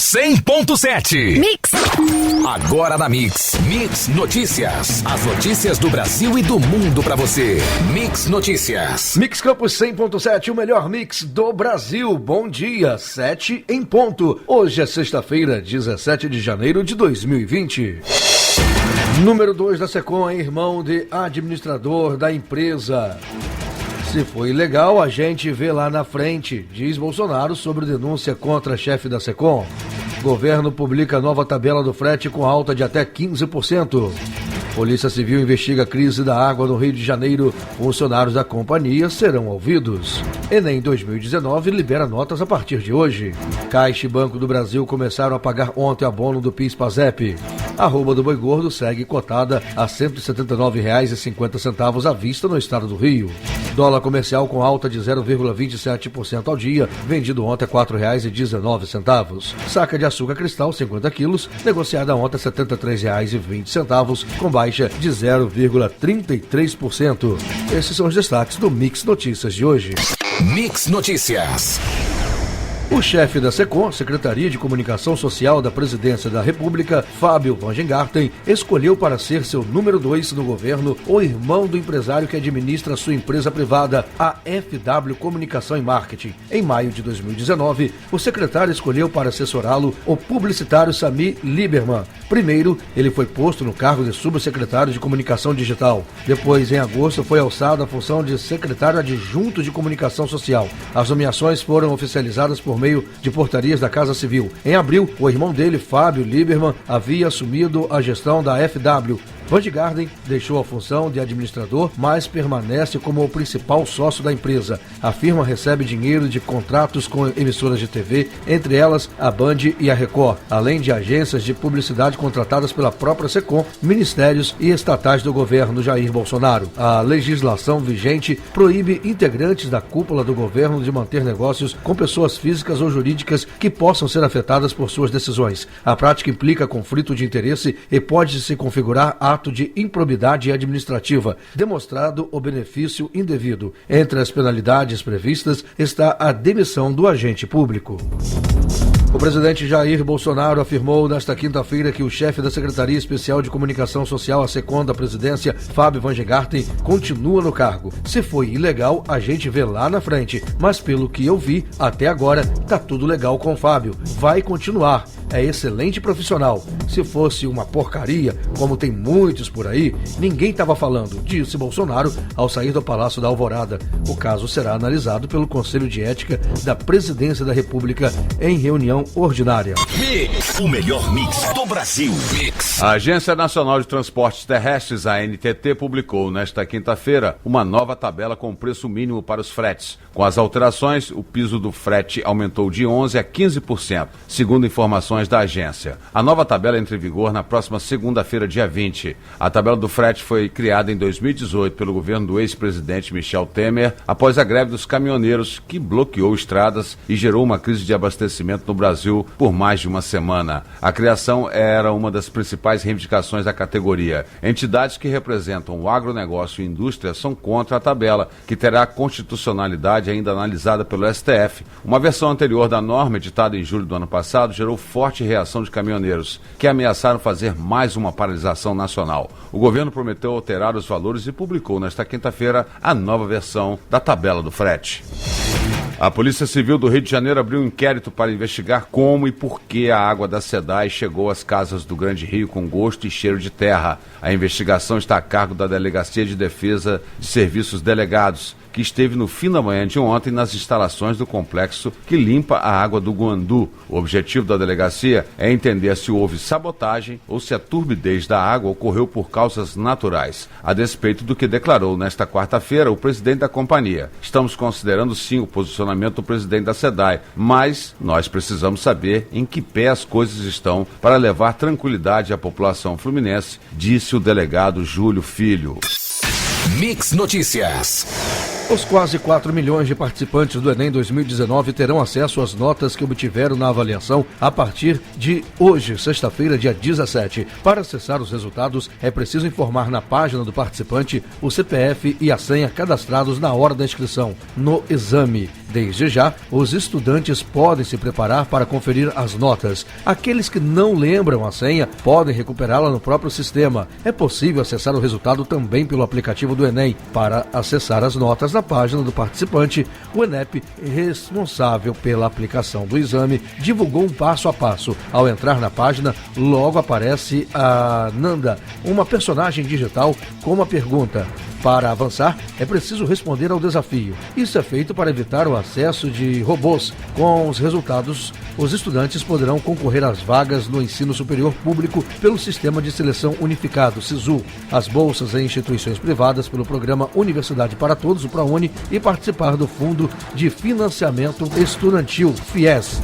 100.7. Mix. Agora na Mix. Mix Notícias. As notícias do Brasil e do mundo pra você. Mix Notícias. Mix Campos 100.7, o melhor mix do Brasil. Bom dia, 7 em ponto. Hoje é sexta-feira, 17 de janeiro de 2020. Número 2 da Secom é irmão de administrador da empresa. Se foi ilegal, a gente vê lá na frente, diz Bolsonaro sobre denúncia contra chefe da Secom. Governo publica nova tabela do frete com alta de até 15%. Polícia Civil investiga a crise da água no Rio de Janeiro. Funcionários da companhia serão ouvidos. Enem 2019 libera notas a partir de hoje. Caixa e Banco do Brasil começaram a pagar ontem abono do PIS/PASEP. A arroba do boi gordo segue cotada a R$ 179,50 à vista no estado do Rio. Dólar comercial com alta de 0,27% ao dia, vendido ontem a R$ 4,19. Saca de açúcar cristal 50 quilos, negociada ontem a R$ 73,20, com baixa de 0,33%. Esses são os destaques do Mix Notícias de hoje. Mix Notícias. O chefe da Secom, Secretaria de Comunicação Social da Presidência da República, Fábio Vangengarten, escolheu para ser seu número 2 no governo o irmão do empresário que administra sua empresa privada, a FW Comunicação e Marketing. Em maio de 2019, o secretário escolheu para assessorá-lo o publicitário Samir Lieberman. Primeiro, ele foi posto no cargo de subsecretário de Comunicação Digital. Depois, em agosto, foi alçado à função de secretário adjunto de Comunicação Social. As nomeações foram oficializadas por meio de portarias da Casa Civil. Em abril, o irmão dele, Fábio Lieberman, havia assumido a gestão da FW. Vangengarten deixou a função de administrador, mas permanece como o principal sócio da empresa. A firma recebe dinheiro de contratos com emissoras de TV, entre elas a Band e a Record, além de agências de publicidade contratadas pela própria Secom, ministérios e estatais do governo Jair Bolsonaro. A legislação vigente proíbe integrantes da cúpula do governo de manter negócios com pessoas físicas ou jurídicas que possam ser afetadas por suas decisões. A prática implica conflito de interesse e pode se configurar ato de improbidade administrativa, demonstrado o benefício indevido. Entre as penalidades previstas está a demissão do agente público. O presidente Jair Bolsonaro afirmou nesta quinta-feira que o chefe da Secretaria Especial de Comunicação Social, a Secom da Presidência, Fábio Vangengarten, continua no cargo. Se foi ilegal, a gente vê lá na frente, mas pelo que eu vi, até agora, tá tudo legal com o Fábio. Vai continuar. É excelente profissional. Se fosse uma porcaria, como tem muitos por aí, ninguém estava falando, disse Bolsonaro ao sair do Palácio da Alvorada. O caso será analisado pelo Conselho de Ética da Presidência da República em reunião ordinária. Mix, o melhor mix do Brasil. Mix. A Agência Nacional de Transportes Terrestres, a ANTT, publicou nesta quinta-feira uma nova tabela com preço mínimo para os fretes. Com as alterações, o piso do frete aumentou de 11% a 15%, segundo informações da agência. A nova tabela entra em vigor na próxima segunda-feira, dia 20. A tabela do frete foi criada em 2018 pelo governo do ex-presidente Michel Temer, após a greve dos caminhoneiros, que bloqueou estradas e gerou uma crise de abastecimento no Brasil por mais de uma semana. A criação era uma das principais reivindicações da categoria. Entidades que representam o agronegócio e indústria são contra a tabela, que terá constitucionalidade ainda analisada pelo STF. Uma versão anterior da norma, editada em julho do ano passado, gerou forte reação de caminhoneiros, que ameaçaram fazer mais uma paralisação nacional. O governo prometeu alterar os valores e publicou nesta quinta-feira a nova versão da tabela do frete. A Polícia Civil do Rio de Janeiro abriu um inquérito para investigar como e por que a água da SEDAI chegou às casas do Grande Rio com gosto e cheiro de terra. A investigação está a cargo da Delegacia de Defesa de Serviços Delegados, que esteve no fim da manhã de ontem nas instalações do complexo que limpa a água do Guandu. O objetivo da delegacia é entender se houve sabotagem ou se a turbidez da água ocorreu por causas naturais, a despeito do que declarou nesta quarta-feira o presidente da companhia. Estamos considerando sim o posicionamento do presidente da SEDAI, mas nós precisamos saber em que pé as coisas estão para levar tranquilidade à população fluminense, disse o delegado Júlio Filho. Mix Notícias. Os quase 4 milhões de participantes do Enem 2019 terão acesso às notas que obtiveram na avaliação a partir de hoje, sexta-feira, dia 17. Para acessar os resultados, é preciso informar na página do participante o CPF e a senha cadastrados na hora da inscrição. No exame Desde já, os estudantes podem se preparar para conferir as notas. Aqueles que não lembram a senha podem recuperá-la no próprio sistema. É possível acessar o resultado também pelo aplicativo do Enem. Para acessar as notas na página do participante, o ENEP, responsável pela aplicação do exame, divulgou um passo a passo. Ao entrar na página, logo aparece a Nanda, uma personagem digital com uma pergunta. Para avançar, é preciso responder ao desafio. Isso é feito para evitar o acesso de robôs. Com os resultados, os estudantes poderão concorrer às vagas no ensino superior público pelo Sistema de Seleção Unificado, SISU, as bolsas em instituições privadas pelo programa Universidade para Todos, o ProUni, e participar do Fundo de Financiamento Estudantil, FIES.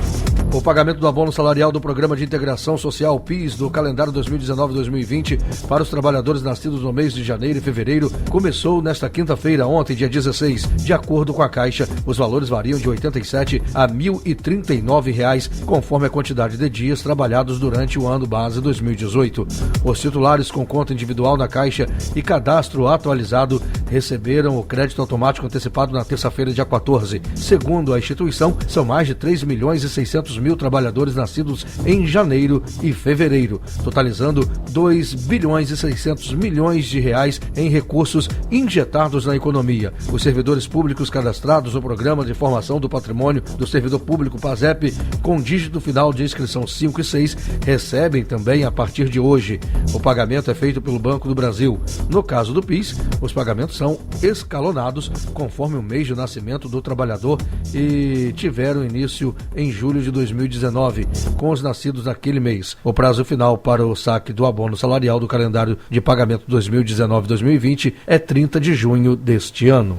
O pagamento do abono salarial do Programa de Integração Social, PIS, do calendário 2019-2020 para os trabalhadores nascidos no mês de janeiro e fevereiro começou nesta quinta-feira, ontem, dia 16. De acordo com a Caixa, os valores variam de R$ 87 a R$ 1.039, conforme a quantidade de dias trabalhados durante o ano base 2018. Os titulares com conta individual na Caixa e cadastro atualizado receberam o crédito automático antecipado na terça-feira, dia 14. Segundo a instituição, são mais de 3.600.000 trabalhadores nascidos em janeiro e fevereiro, totalizando 2 bilhões e 600 milhões de reais em recursos injetados na economia. Os servidores públicos cadastrados no Programa de Formação do Patrimônio do Servidor Público PASEP, com dígito final de inscrição 5 e 6, recebem também a partir de hoje. O pagamento é feito pelo Banco do Brasil. No caso do PIS, os pagamentos são escalonados conforme o mês de nascimento do trabalhador e tiveram início em julho de 2019, com os nascidos naquele mês. O prazo final para o saque do abono salarial do calendário de pagamento 2019-2020 é 30 de junho deste ano.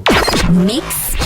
Mix.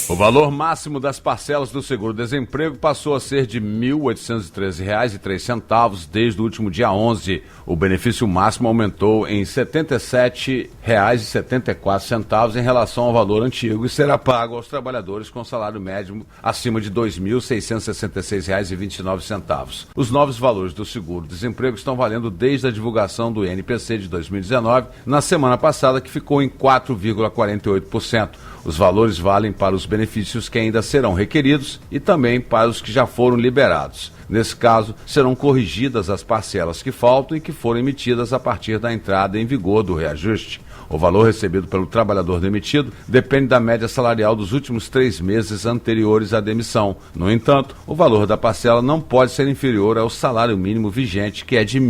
O valor máximo das parcelas do seguro-desemprego passou a ser de R$ 1.813,03 desde o último dia 11. O benefício máximo aumentou em R$ 77,74 em relação ao valor antigo e será pago aos trabalhadores com salário médio acima de R$ 2.666,29. Os novos valores do seguro-desemprego estão valendo desde a divulgação do INPC de 2019, na semana passada, que ficou em 4,48%. Os valores valem para os benefícios que ainda serão requeridos e também para os que já foram liberados. Nesse caso, serão corrigidas as parcelas que faltam e que foram emitidas a partir da entrada em vigor do reajuste. O valor recebido pelo trabalhador demitido depende da média salarial dos últimos 3 meses anteriores à demissão. No entanto, o valor da parcela não pode ser inferior ao salário mínimo vigente, que é de R$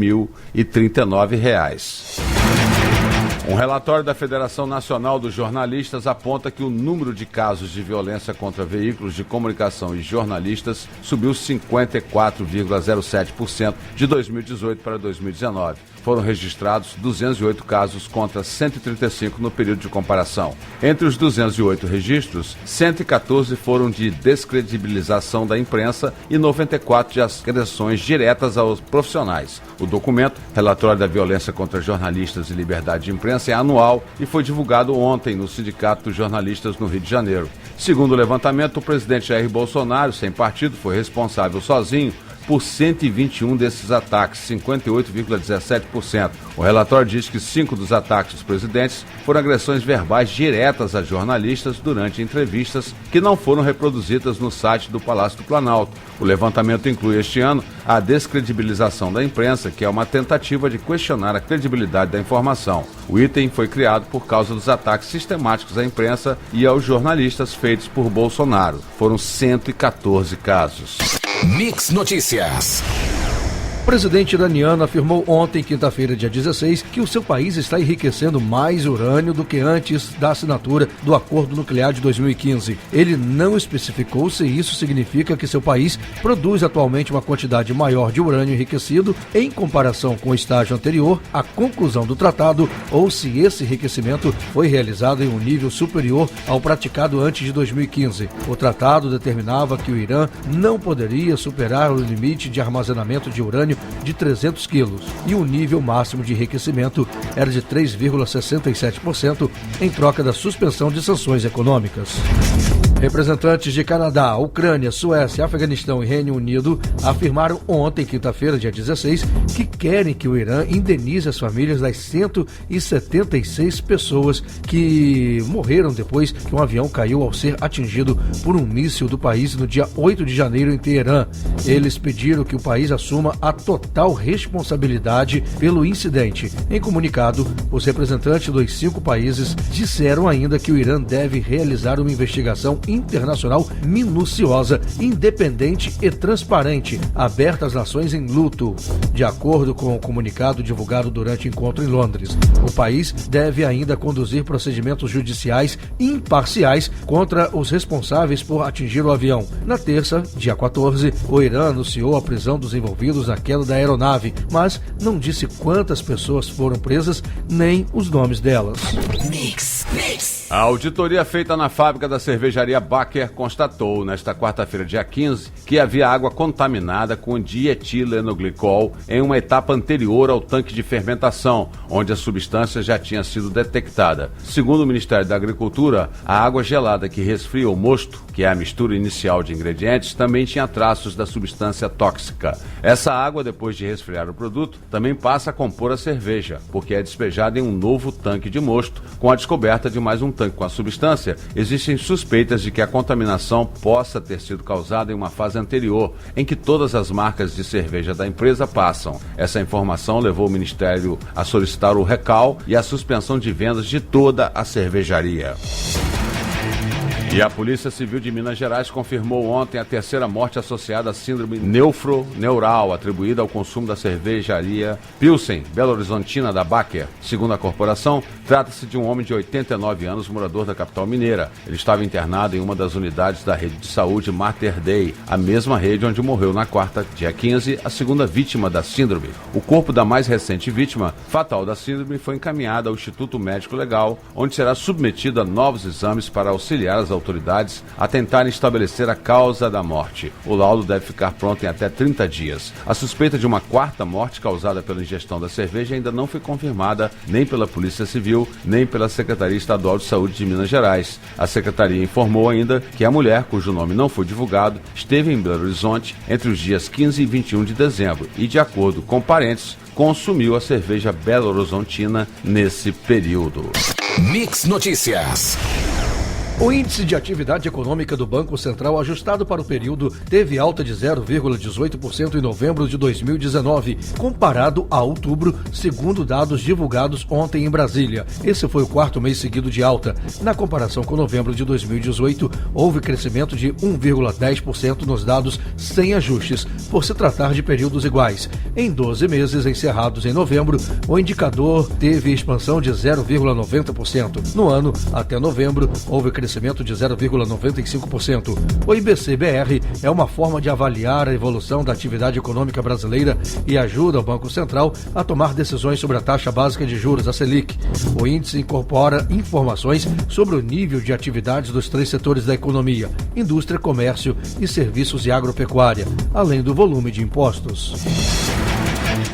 1.039. Um relatório da Federação Nacional dos Jornalistas aponta que o número de casos de violência contra veículos de comunicação e jornalistas subiu 54,07% de 2018 para 2019. Foram registrados 208 casos contra 135 no período de comparação. Entre os 208 registros, 114 foram de descredibilização da imprensa e 94 de agressões diretas aos profissionais. O documento, Relatório da Violência contra Jornalistas e Liberdade de Imprensa, é anual e foi divulgado ontem no Sindicato dos Jornalistas no Rio de Janeiro. Segundo o levantamento, o presidente Jair Bolsonaro, sem partido, foi responsável sozinho por 121 desses ataques, 58,17%. O relatório diz que 5 dos ataques dos presidentes foram agressões verbais diretas a jornalistas durante entrevistas que não foram reproduzidas no site do Palácio do Planalto. O levantamento inclui este ano a descredibilização da imprensa, que é uma tentativa de questionar a credibilidade da informação. O item foi criado por causa dos ataques sistemáticos à imprensa e aos jornalistas feitos por Bolsonaro. Foram 114 casos. Mix Notícias. O presidente iraniano afirmou ontem, quinta-feira, dia 16, que o seu país está enriquecendo mais urânio do que antes da assinatura do Acordo Nuclear de 2015. Ele não especificou se isso significa que seu país produz atualmente uma quantidade maior de urânio enriquecido em comparação com o estágio anterior à conclusão do tratado, ou se esse enriquecimento foi realizado em um nível superior ao praticado antes de 2015. O tratado determinava que o Irã não poderia superar o limite de armazenamento de urânio de 300 quilos e o nível máximo de enriquecimento era de 3,67% em troca da suspensão de sanções econômicas. Representantes de Canadá, Ucrânia, Suécia, Afeganistão e Reino Unido afirmaram ontem, quinta-feira, dia 16, que querem que o Irã indenize as famílias das 176 pessoas que morreram depois que um avião caiu ao ser atingido por um míssil do país no dia 8 de janeiro em Teherã. Eles pediram que o país assuma a total responsabilidade pelo incidente. Em comunicado, os representantes dos 5 países disseram ainda que o Irã deve realizar uma investigação internacional minuciosa, independente e transparente, aberta às nações em luto. De acordo com o comunicado divulgado durante o encontro em Londres, o país deve ainda conduzir procedimentos judiciais imparciais contra os responsáveis por atingir o avião. Na terça, dia 14, o Irã anunciou a prisão dos envolvidos na queda da aeronave, mas não disse quantas pessoas foram presas nem os nomes delas. A auditoria feita na fábrica da cervejaria Baker constatou, nesta quarta-feira, dia 15, que havia água contaminada com dietilenoglicol em uma etapa anterior ao tanque de fermentação, onde a substância já tinha sido detectada. Segundo o Ministério da Agricultura, a água gelada que resfria o mosto, que é a mistura inicial de ingredientes, também tinha traços da substância tóxica. Essa água, depois de resfriar o produto, também passa a compor a cerveja, porque é despejada em um novo tanque de mosto. Com a descoberta de mais um tanque com a substância, existem suspeitas de que a contaminação possa ter sido causada em uma fase anterior, em que todas as marcas de cerveja da empresa passam. Essa informação levou o Ministério a solicitar o recall e a suspensão de vendas de toda a cervejaria. E a Polícia Civil de Minas Gerais confirmou ontem a terceira morte associada à síndrome nefroneural atribuída ao consumo da cervejaria Pilsen, Belo Horizontina, da Baker. Segundo a corporação, trata-se de um homem de 89 anos, morador da capital mineira. Ele estava internado em uma das unidades da rede de saúde Mater Dei, a mesma rede onde morreu na quarta, dia 15, a segunda vítima da síndrome. O corpo da mais recente vítima fatal da síndrome foi encaminhado ao Instituto Médico Legal, onde será submetido a novos exames para auxiliar as autoridades a tentarem estabelecer a causa da morte. O laudo deve ficar pronto em até 30 dias. A suspeita de uma quarta morte causada pela ingestão da cerveja ainda não foi confirmada nem pela Polícia Civil, nem pela Secretaria Estadual de Saúde de Minas Gerais. A Secretaria informou ainda que a mulher, cujo nome não foi divulgado, esteve em Belo Horizonte entre os dias 15 e 21 de dezembro e, de acordo com parentes, consumiu a cerveja Belo Horizontina nesse período. Mix Notícias. O índice de atividade econômica do Banco Central ajustado para o período teve alta de 0,18% em novembro de 2019, comparado a outubro, segundo dados divulgados ontem em Brasília. Esse foi o quarto mês seguido de alta. Na comparação com novembro de 2018, houve crescimento de 1,10% nos dados sem ajustes, por se tratar de períodos iguais. Em 12 meses encerrados em novembro, o indicador teve expansão de 0,90%. No ano, até novembro, houve crescimento de 0,95%. O IBC-BR é uma forma de avaliar a evolução da atividade econômica brasileira e ajuda o Banco Central a tomar decisões sobre a taxa básica de juros, a Selic. O índice incorpora informações sobre o nível de atividades dos 3 setores da economia: indústria, comércio e serviços e agropecuária, além do volume de impostos.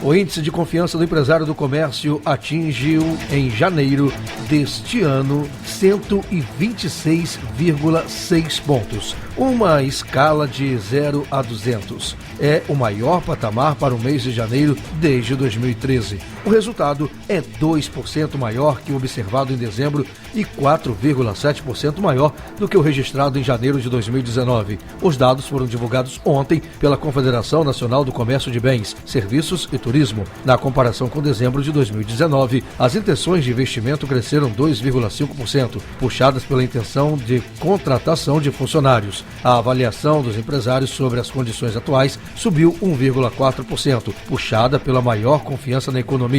O índice de confiança do empresário do comércio atingiu, em janeiro deste ano, 126,6 pontos, uma escala de 0 a 200. É o maior patamar para o mês de janeiro desde 2013. O resultado é 2% maior que o observado em dezembro e 4,7% maior do que o registrado em janeiro de 2019. Os dados foram divulgados ontem pela Confederação Nacional do Comércio de Bens, Serviços e Turismo. Na comparação com dezembro de 2019, as intenções de investimento cresceram 2,5%, puxadas pela intenção de contratação de funcionários. A avaliação dos empresários sobre as condições atuais subiu 1,4%, puxada pela maior confiança na economia.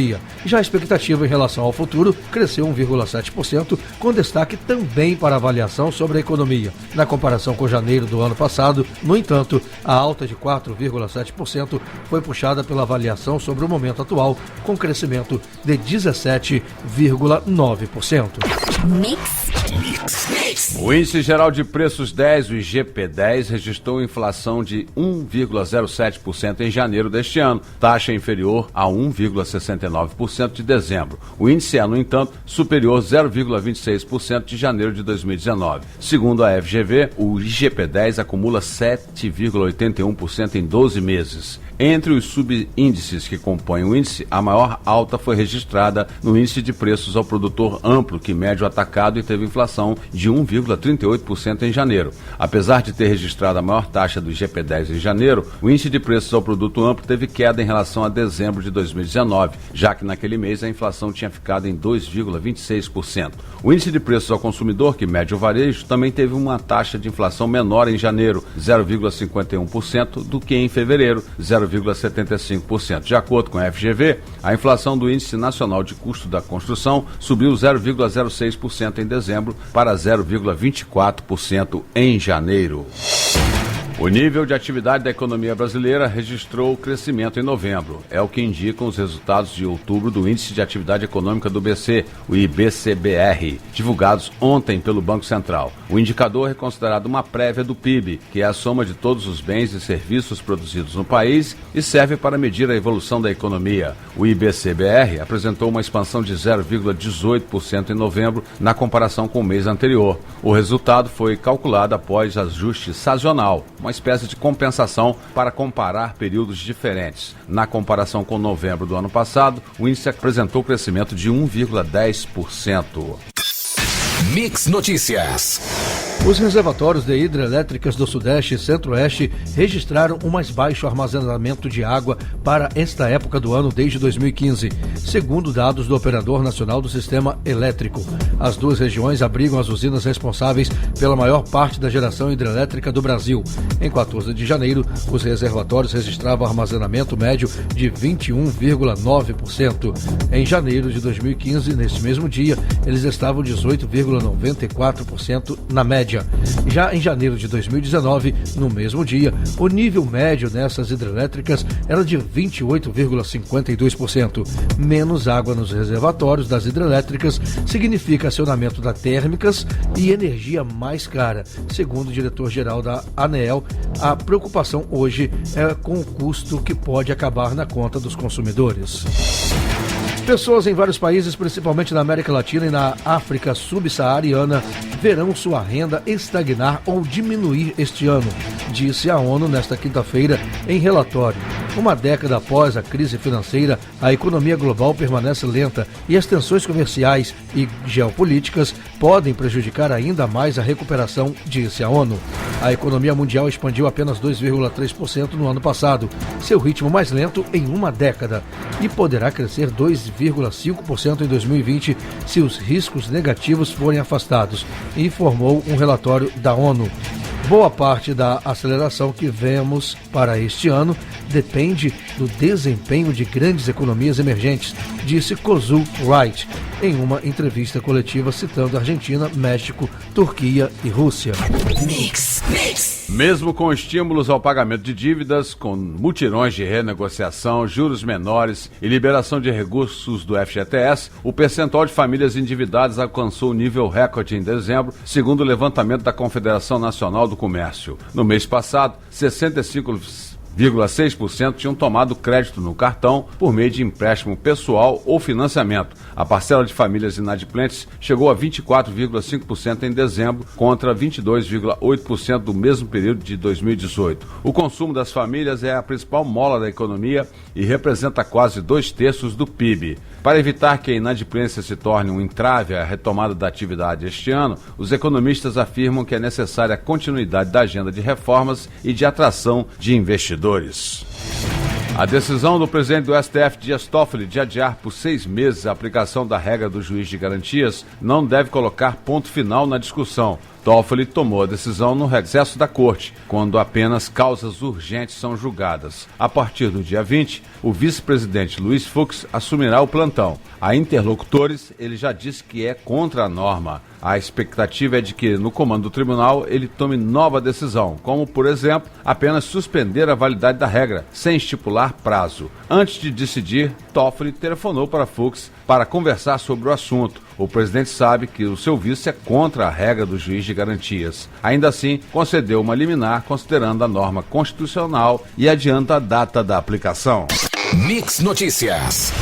Já a expectativa em relação ao futuro cresceu 1,7%, com destaque também para a avaliação sobre a economia. Na comparação com janeiro do ano passado, no entanto, a alta de 4,7% foi puxada pela avaliação sobre o momento atual, com crescimento de 17,9%. Mix. O Índice Geral de Preços 10, o IGP-10, registrou inflação de 1,07% em janeiro deste ano, taxa inferior a 1,69% de dezembro. O índice é, no entanto, superior 0,26% de janeiro de 2019. Segundo a FGV, o IGP-10 acumula 7,81% em 12 meses. Entre os subíndices que compõem o índice, a maior alta foi registrada no índice de preços ao produtor amplo, que mede o atacado e teve inflação de 1,38% em janeiro. Apesar de ter registrado a maior taxa do IGP-10 em janeiro, o índice de preços ao produto amplo teve queda em relação a dezembro de 2019, já que naquele mês a inflação tinha ficado em 2,26%. O índice de preços ao consumidor, que mede o varejo, também teve uma taxa de inflação menor em janeiro, 0,51%, do que em fevereiro, 0,75%. De acordo com a FGV, a inflação do Índice Nacional de Custo da Construção subiu 0,06% em dezembro para 0,24% em janeiro. O nível de atividade da economia brasileira registrou crescimento em novembro. É o que indicam os resultados de outubro do Índice de Atividade Econômica do BC, o IBCBR, divulgados ontem pelo Banco Central. O indicador é considerado uma prévia do PIB, que é a soma de todos os bens e serviços produzidos no país e serve para medir a evolução da economia. O IBCBR apresentou uma expansão de 0,18% em novembro na comparação com o mês anterior. O resultado foi calculado após ajuste sazonal, uma espécie de compensação para comparar períodos diferentes. Na comparação com novembro do ano passado, o índice apresentou crescimento de 1,10%. Mix Notícias. Os reservatórios de hidrelétricas do Sudeste e Centro-Oeste registraram o mais baixo armazenamento de água para esta época do ano desde 2015, segundo dados do Operador Nacional do Sistema Elétrico. As duas regiões abrigam as usinas responsáveis pela maior parte da geração hidrelétrica do Brasil. Em 14 de janeiro, os reservatórios registravam armazenamento médio de 21,9%. Em janeiro de 2015, neste mesmo dia, eles estavam 18,94% na média. Já em janeiro de 2019, no mesmo dia, o nível médio nessas hidrelétricas era de 28,52%. Menos água nos reservatórios das hidrelétricas significa acionamento das térmicas e energia mais cara. Segundo o diretor-geral da ANEEL, a preocupação hoje é com o custo que pode acabar na conta dos consumidores. Pessoas em vários países, principalmente na América Latina e na África subsaariana, verão sua renda estagnar ou diminuir este ano, disse a ONU nesta quinta-feira em relatório. Uma década após a crise financeira, a economia global permanece lenta e as tensões comerciais e geopolíticas podem prejudicar ainda mais a recuperação, disse a ONU. A economia mundial expandiu apenas 2,3% no ano passado, seu ritmo mais lento em uma década, e poderá crescer 2,5% em 2020 se os riscos negativos forem afastados, informou um relatório da ONU. Boa parte da aceleração que vemos para este ano depende do desempenho de grandes economias emergentes, disse Kozul Wright, em uma entrevista coletiva citando Argentina, México, Turquia e Rússia. Mesmo com estímulos ao pagamento de dívidas, com mutirões de renegociação, juros menores e liberação de recursos do FGTS, o percentual de famílias endividadas alcançou o nível recorde em dezembro, segundo o levantamento da Confederação Nacional do Comércio. No mês passado, 65,6% tinham tomado crédito no cartão por meio de empréstimo pessoal ou financiamento. A parcela de famílias inadimplentes chegou a 24,5% em dezembro, contra 22,8% do mesmo período de 2018. O consumo das famílias é a principal mola da economia e representa quase 2/3 do PIB. Para evitar que a inadimplência se torne um entrave à retomada da atividade este ano, os economistas afirmam que é necessária a continuidade da agenda de reformas e de atração de investidores. A decisão do presidente do STF, Dias Toffoli, de adiar por 6 meses a aplicação da regra do juiz de garantias não deve colocar ponto final na discussão. Toffoli tomou a decisão no recesso da corte, quando apenas causas urgentes são julgadas. A partir do dia 20, o vice-presidente Luiz Fux assumirá o plantão. A interlocutores, ele já disse que é contra a norma. A expectativa é de que, no comando do tribunal, ele tome nova decisão, como, por exemplo, apenas suspender a validade da regra, sem estipular prazo. Antes de decidir, Toffoli telefonou para Fux para conversar sobre o assunto. O presidente sabe que o seu vice é contra a regra do juiz de garantias. Ainda assim, concedeu uma liminar considerando a norma constitucional e adianta a data da aplicação. Mix Notícias.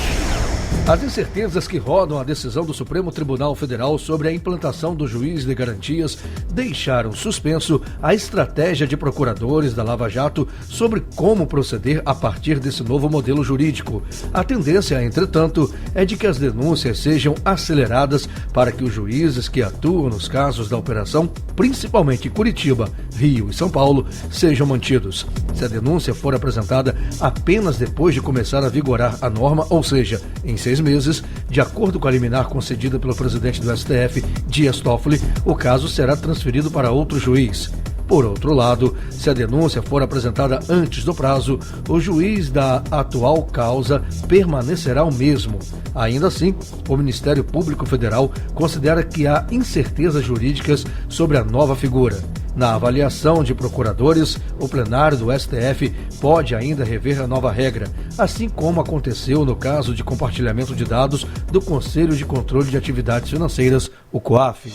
As incertezas que rodam a decisão do Supremo Tribunal Federal sobre a implantação do juiz de garantias deixaram suspenso a estratégia de procuradores da Lava Jato sobre como proceder a partir desse novo modelo jurídico. A tendência, entretanto, é de que as denúncias sejam aceleradas para que os juízes que atuam nos casos da operação, principalmente Curitiba, Rio e São Paulo, sejam mantidos. Se a denúncia for apresentada apenas depois de começar a vigorar a norma, ou seja, em 6 meses, de acordo com a liminar concedida pelo presidente do STF, Dias Toffoli, o caso será transferido para outro juiz. Por outro lado, se a denúncia for apresentada antes do prazo, o juiz da atual causa permanecerá o mesmo. Ainda assim, o Ministério Público Federal considera que há incertezas jurídicas sobre a nova figura. Na avaliação de procuradores, o plenário do STF pode ainda rever a nova regra, assim como aconteceu no caso de compartilhamento de dados do Conselho de Controle de Atividades Financeiras, o COAF.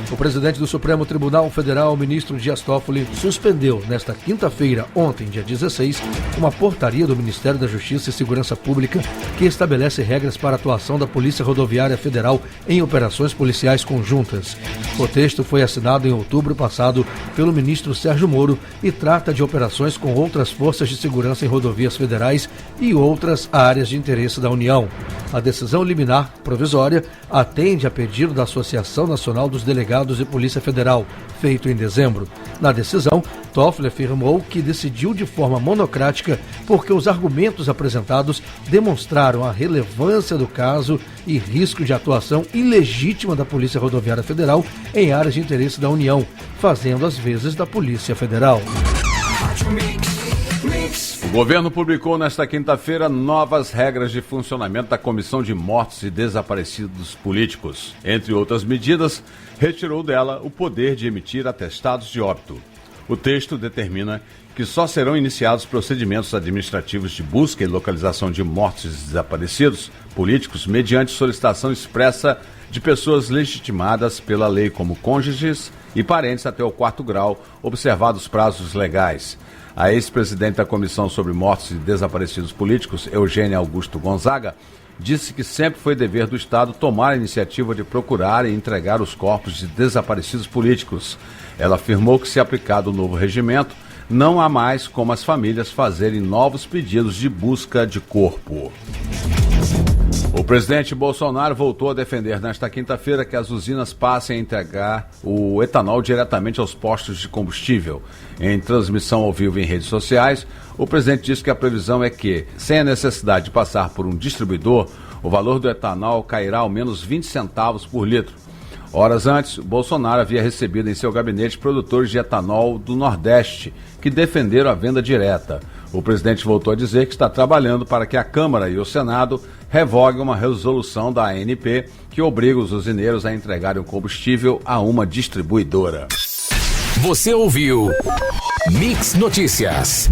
O presidente do Supremo Tribunal Federal, o ministro Dias Toffoli, suspendeu nesta quinta-feira, ontem, dia 16, uma portaria do Ministério da Justiça e Segurança Pública que estabelece regras para a atuação da Polícia Rodoviária Federal em operações policiais conjuntas. O texto foi assinado em outubro passado pelo ministro Sérgio Moro e trata de operações com outras forças de segurança em rodovias federais e outras áreas de interesse da União. A decisão liminar provisória atende a pedido da Associação Nacional dos Delegados de Polícia Federal, feito em dezembro. Na decisão, Toffoli afirmou que decidiu de forma monocrática porque os argumentos apresentados demonstraram a relevância do caso e risco de atuação ilegítima da Polícia Rodoviária Federal em áreas de interesse da União, fazendo as vezes da Polícia Federal. O governo publicou nesta quinta-feira novas regras de funcionamento da Comissão de Mortos e Desaparecidos Políticos. Entre outras medidas, retirou dela o poder de emitir atestados de óbito. O texto determina que só serão iniciados procedimentos administrativos de busca e localização de mortos e desaparecidos políticos mediante solicitação expressa de pessoas legitimadas pela lei como cônjuges e parentes até o 4º grau, observados prazos legais. A ex-presidente da Comissão sobre Mortos e Desaparecidos Políticos, Eugênia Augusto Gonzaga, disse que sempre foi dever do Estado tomar a iniciativa de procurar e entregar os corpos de desaparecidos políticos. Ela afirmou que, se aplicado o novo regimento, não há mais como as famílias fazerem novos pedidos de busca de corpo. O presidente Bolsonaro voltou a defender nesta quinta-feira que as usinas passem a entregar o etanol diretamente aos postos de combustível. Em transmissão ao vivo em redes sociais, o presidente disse que a previsão é que, sem a necessidade de passar por um distribuidor, o valor do etanol cairá ao menos 20 centavos por litro. Horas antes, Bolsonaro havia recebido em seu gabinete produtores de etanol do Nordeste, que defenderam a venda direta. O presidente voltou a dizer que está trabalhando para que a Câmara e o Senado revoguem uma resolução da ANP que obriga os usineiros a entregarem o combustível a uma distribuidora. Você ouviu Mix Notícias.